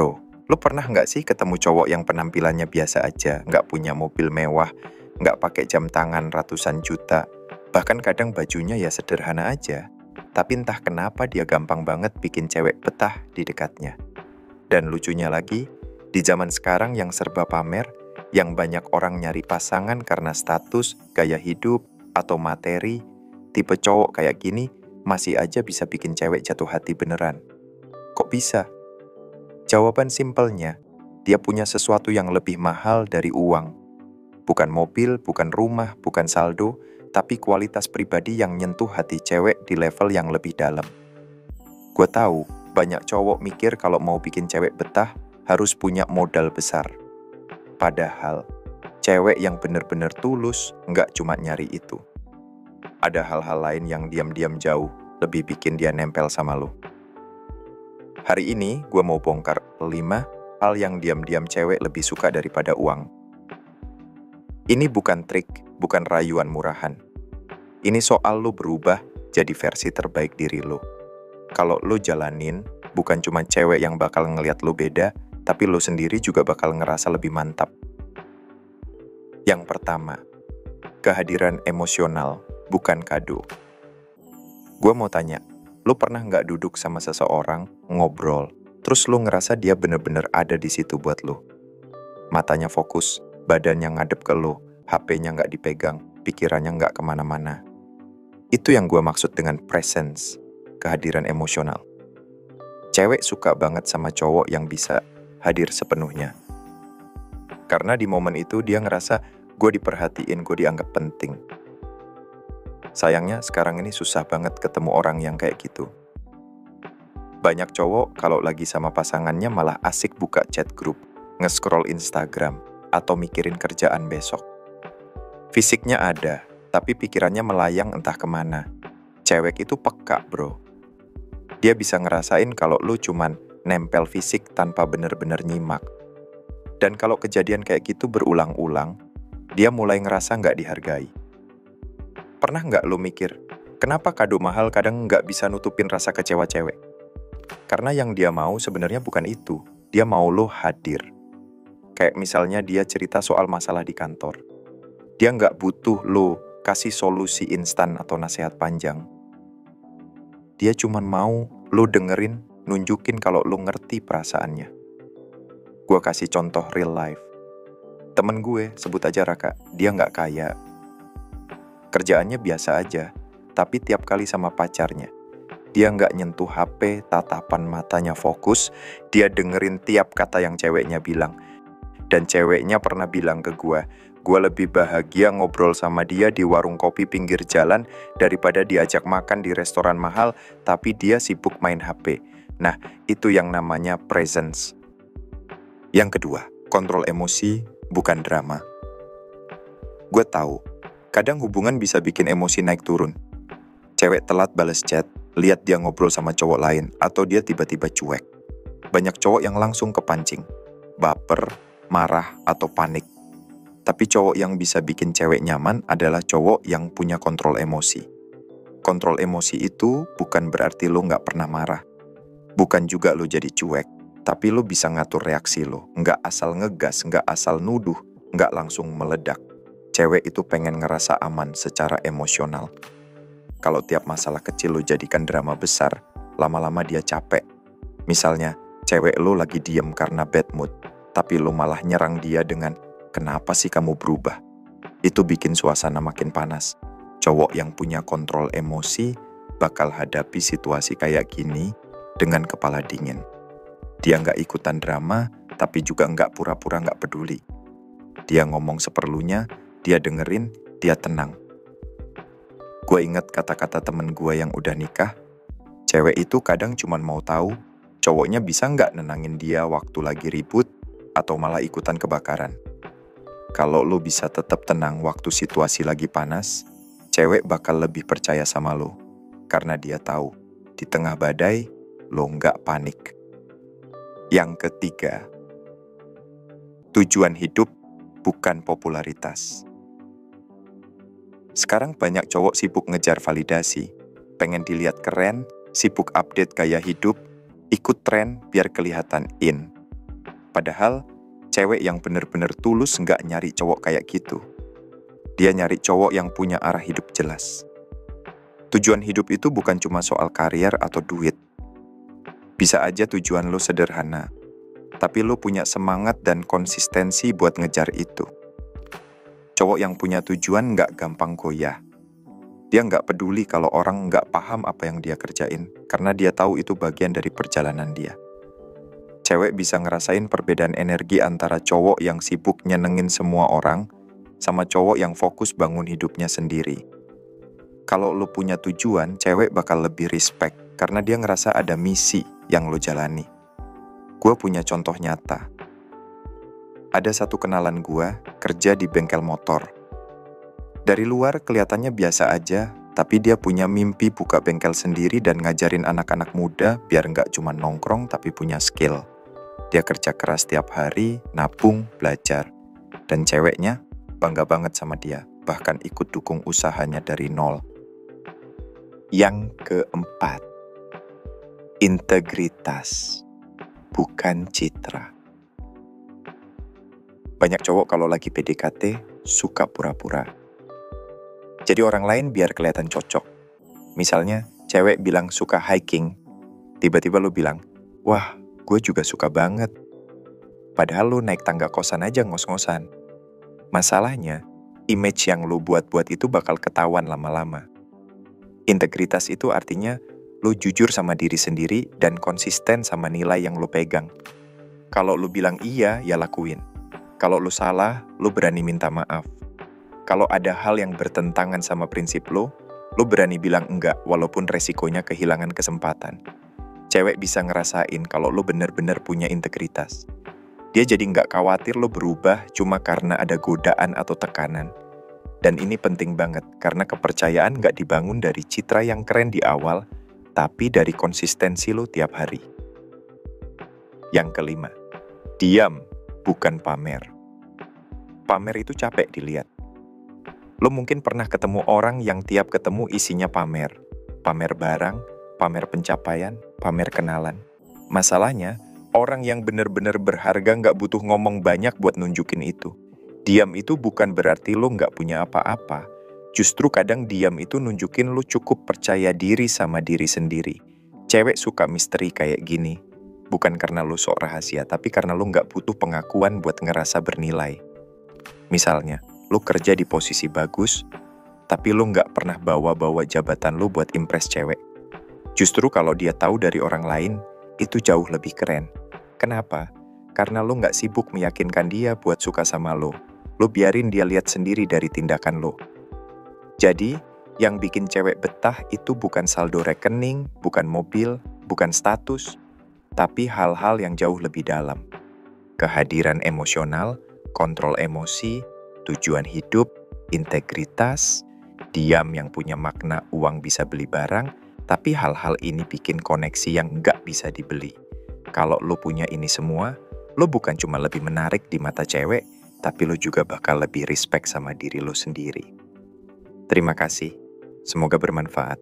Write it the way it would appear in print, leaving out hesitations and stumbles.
Bro, lu pernah nggak sih ketemu cowok yang penampilannya biasa aja, nggak punya mobil mewah, nggak pakai jam tangan ratusan juta, bahkan kadang bajunya ya sederhana aja, tapi entah kenapa dia gampang banget bikin cewek betah di dekatnya. Dan lucunya lagi, di zaman sekarang yang serba pamer, yang banyak orang nyari pasangan karena status, gaya hidup, atau materi, tipe cowok kayak gini masih aja bisa bikin cewek jatuh hati beneran. Kok bisa? Jawaban simpelnya, dia punya sesuatu yang lebih mahal dari uang. Bukan mobil, bukan rumah, bukan saldo, tapi kualitas pribadi yang nyentuh hati cewek di level yang lebih dalam. Gue tahu, banyak cowok mikir kalau mau bikin cewek betah, harus punya modal besar. Padahal, cewek yang bener-bener tulus nggak cuma nyari itu. Ada hal-hal lain yang diam-diam jauh, lebih bikin dia nempel sama lo. Hari ini, gue mau bongkar 5 hal yang diam-diam cewek lebih suka daripada uang. Ini bukan trik, bukan rayuan murahan. Ini soal lo berubah jadi versi terbaik diri lo. Kalau lo jalanin, bukan cuma cewek yang bakal ngeliat lo beda, tapi lo sendiri juga bakal ngerasa lebih mantap. Yang pertama, kehadiran emosional, bukan kado. Gue mau tanya, lo pernah nggak duduk sama seseorang, ngobrol, terus lo ngerasa dia bener-bener ada di situ buat lo? Matanya fokus, badannya ngadep ke lo, HP-nya nggak dipegang, pikirannya nggak kemana-mana. Itu yang gue maksud dengan presence, kehadiran emosional. Cewek suka banget sama cowok yang bisa hadir sepenuhnya. Karena di momen itu dia ngerasa gue diperhatiin, gue dianggap penting. Sayangnya sekarang ini susah banget ketemu orang yang kayak gitu. Banyak cowok kalau lagi sama pasangannya malah asik buka chat grup, nge-scroll Instagram, atau mikirin kerjaan besok. Fisiknya ada, tapi pikirannya melayang entah kemana. Cewek itu peka, bro. Dia bisa ngerasain kalau lu cuman nempel fisik tanpa bener-bener nyimak. Dan kalau kejadian kayak gitu berulang-ulang, dia mulai ngerasa nggak dihargai. Pernah nggak lo mikir, kenapa kado mahal kadang nggak bisa nutupin rasa kecewa cewek? Karena yang dia mau sebenarnya bukan itu, dia mau lo hadir. Kayak misalnya dia cerita soal masalah di kantor. Dia nggak butuh lo kasih solusi instan atau nasihat panjang. Dia cuma mau lo dengerin, nunjukin kalau lo ngerti perasaannya. Gue kasih contoh real life. Temen gue, sebut aja Raka, dia nggak kaya. Kerjaannya biasa aja, tapi tiap kali sama pacarnya, dia nggak nyentuh HP, tatapan matanya fokus, dia dengerin tiap kata yang ceweknya bilang. Dan ceweknya pernah bilang ke gue lebih bahagia ngobrol sama dia di warung kopi pinggir jalan daripada diajak makan di restoran mahal, tapi dia sibuk main HP. Nah, itu yang namanya presence. Yang kedua, kontrol emosi, bukan drama. Gue tahu, kadang hubungan bisa bikin emosi naik turun. Cewek telat bales chat, lihat dia ngobrol sama cowok lain, atau dia tiba-tiba cuek. Banyak cowok yang langsung kepancing, baper, marah, atau panik. Tapi cowok yang bisa bikin cewek nyaman adalah cowok yang punya kontrol emosi. Kontrol emosi itu bukan berarti lo nggak pernah marah. Bukan juga lo jadi cuek, tapi lo bisa ngatur reaksi lo. Nggak asal ngegas, nggak asal nuduh, nggak langsung meledak. Cewek itu pengen ngerasa aman secara emosional. Kalau tiap masalah kecil lo jadikan drama besar, lama-lama dia capek. Misalnya, cewek lo lagi diem karena bad mood, tapi lo malah nyerang dia dengan, "Kenapa sih kamu berubah?" Itu bikin suasana makin panas. Cowok yang punya kontrol emosi bakal hadapi situasi kayak gini dengan kepala dingin. Dia nggak ikutan drama, tapi juga nggak pura-pura nggak peduli. Dia ngomong seperlunya, dia dengerin, dia tenang. Gue inget kata-kata temen gue yang udah nikah, cewek itu kadang cuma mau tahu cowoknya bisa nggak nenangin dia waktu lagi ribut atau malah ikutan kebakaran. Kalau lo bisa tetap tenang waktu situasi lagi panas, cewek bakal lebih percaya sama lo. Karena dia tahu, di tengah badai, lo nggak panik. Yang ketiga, tujuan hidup bukan popularitas. Sekarang banyak cowok sibuk ngejar validasi, pengen dilihat keren, sibuk update gaya hidup, ikut tren biar kelihatan in. Padahal, cewek yang bener-bener tulus nggak nyari cowok kayak gitu. Dia nyari cowok yang punya arah hidup jelas. Tujuan hidup itu bukan cuma soal karier atau duit. Bisa aja tujuan lo sederhana, tapi lo punya semangat dan konsistensi buat ngejar itu. Cowok yang punya tujuan nggak gampang goyah. Dia nggak peduli kalau orang nggak paham apa yang dia kerjain, karena dia tahu itu bagian dari perjalanan dia. Cewek bisa ngerasain perbedaan energi antara cowok yang sibuk nyenengin semua orang, sama cowok yang fokus bangun hidupnya sendiri. Kalau lo punya tujuan, cewek bakal lebih respect, karena dia ngerasa ada misi yang lo jalani. Gue punya contoh nyata. Ada satu kenalan gue kerja di bengkel motor. Dari luar kelihatannya biasa aja, tapi dia punya mimpi buka bengkel sendiri dan ngajarin anak-anak muda biar nggak cuma nongkrong tapi punya skill. Dia kerja keras tiap hari, nabung, belajar. Dan ceweknya bangga banget sama dia, bahkan ikut dukung usahanya dari nol. Yang keempat, integritas, bukan citra. Banyak cowok kalau lagi PDKT suka pura-pura. Jadi orang lain biar kelihatan cocok. Misalnya, cewek bilang suka hiking. Tiba-tiba lo bilang, wah, gue juga suka banget. Padahal lo naik tangga kosan aja ngos-ngosan. Masalahnya, image yang lo buat-buat itu bakal ketahuan lama-lama. Integritas itu artinya lo jujur sama diri sendiri dan konsisten sama nilai yang lo pegang. Kalau lo bilang iya, ya lakuin. Kalau lo salah, lo berani minta maaf. Kalau ada hal yang bertentangan sama prinsip lo berani bilang enggak walaupun resikonya kehilangan kesempatan. Cewek bisa ngerasain kalau lo bener-bener punya integritas. Dia jadi nggak khawatir lo berubah cuma karena ada godaan atau tekanan. Dan ini penting banget karena kepercayaan nggak dibangun dari citra yang keren di awal, tapi dari konsistensi lo tiap hari. Yang kelima, diam, bukan pamer. Pamer itu capek dilihat. Lo mungkin pernah ketemu orang yang tiap ketemu isinya pamer. Pamer barang, pamer pencapaian, pamer kenalan. Masalahnya, orang yang bener-bener berharga nggak butuh ngomong banyak buat nunjukin itu. Diam itu bukan berarti lo nggak punya apa-apa. Justru kadang diam itu nunjukin lo cukup percaya diri sama diri sendiri. Cewek suka misteri kayak gini. Bukan karena lo sok rahasia, tapi karena lo nggak butuh pengakuan buat ngerasa bernilai. Misalnya, lo kerja di posisi bagus, tapi lo nggak pernah bawa-bawa jabatan lo buat impress cewek. Justru kalau dia tahu dari orang lain, itu jauh lebih keren. Kenapa? Karena lo nggak sibuk meyakinkan dia buat suka sama lo. Lo biarin dia lihat sendiri dari tindakan lo. Jadi, yang bikin cewek betah itu bukan saldo rekening, bukan mobil, bukan status, tapi hal-hal yang jauh lebih dalam. Kehadiran emosional, kontrol emosi, tujuan hidup, integritas, diam yang punya makna uang bisa beli barang, tapi hal-hal ini bikin koneksi yang nggak bisa dibeli. Kalau lo punya ini semua, lo bukan cuma lebih menarik di mata cewek, tapi lo juga bakal lebih respect sama diri lo sendiri. Terima kasih. Semoga bermanfaat.